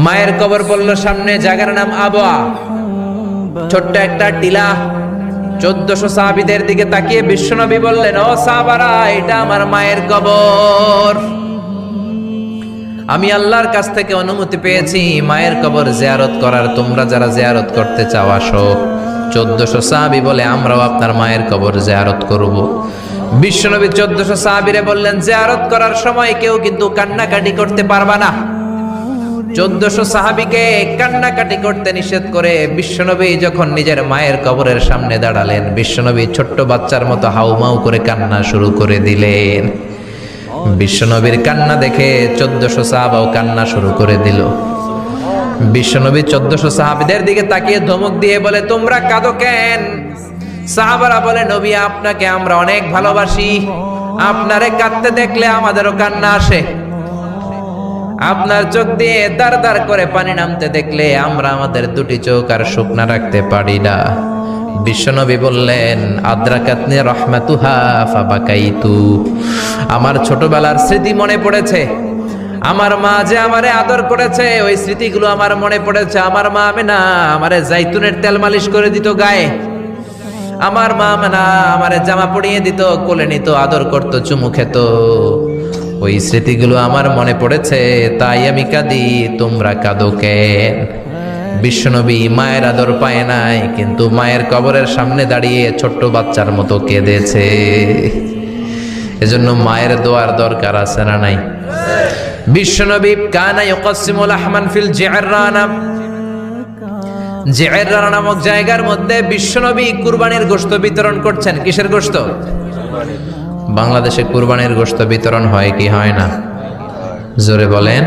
মায়ের কবর বলল সামনে, জায়গার নাম আবওয়া, ছোট্ট একটা টিলা। 1400 সাহাবীদের দিকে তাকিয়ে বিশ্বনবী বললেন, ও সাহাবারা, এটা আমার মায়ের কবর। আমি আল্লাহর কাছ থেকে অনুমতি পেয়েছি মায়ের কবর জিয়ারত করার। তোমরা যারা জিয়ারত করতে চাও আসো। 1400 সাহাবী বলে, আমরাও আপনার মায়ের কবর জিয়ারত করব। বিশ্বনবী 1400 সাহাবীরে বললেন, জিয়ারত করার সময় কেউ কিন্তু কান্নাকাটি করতে পারবা না। 1400 সাহাবীকে কান্নাকাটি করতে নিষেধ করে বিশ্বনবী যখন নিজের মায়ের কবরের সামনে দাঁড়ালেন, বিশ্বনবী ছোট্ট বাচ্চার মতো হাউমাউ করে কান্না শুরু করে দিলেন। বিশ্বনবীর কান্না দেখে 1400 সাহাবাও কান্না শুরু করে দিল। বিশ্বনবী 1400 সাহাবীদের দিকে তাকিয়ে ধমক দিয়ে বলে, তোমরা কাঁদো কেন? সাহাবারা বলে, নবী, আপনাকে আমরা অনেক ভালোবাসি, আপনারে কাঁদতে দেখলে আমাদেরও কান্না আসে। আপনার চোখ দিয়ে দার দার করে পানি নামতে দেখলে আমরা আমাদের দুটি চোখ আর শুকনা রাখতে পারি না। বিশ্বনবী বললেন, আদ্রাকাতনি রাহমাতুহা ফাবাকাইতু। আমার ছোটবেলার স্মৃতি মনে পড়েছে। আমার মা যে আমারে আদর করেছে, ওই স্মৃতিগুলো আমার মনে পড়েছে। আমার মা আমেনা আমারে জাইতুনের তেল মালিশ করে দিত গায়ে। আমার মা আমেনা আমারে জামা পরিয়ে দিত, কোলে নিত, আদর করত, চুমু খেত। ওই স্মৃতিগুলো আমার মনে পড়েছে, তাই আমি কাঁদি। তোমরা কাঁদো কেন? বিশ্বনবী মায়ের আদর পায় নাই, কিন্তু মায়ের কবরের সামনে দাঁড়িয়ে ছোট্ট বাচ্চার মতো কেঁদেছে। এজন্য মায়ের দোয়ার দরকার আছে না নাই? বিশ্বনবী কানা ইউকাসিমুল আহমান ফিল জিআররানা, জিআররানা নামক জায়গার মধ্যে বিশ্বনবী কুরবানির গোশত বিতরণ করছেন। কিসের গোশত? বাংলাদেশে কুরবানির গোশত বিতরণ হয় কি হয় না? জোরে বলেন।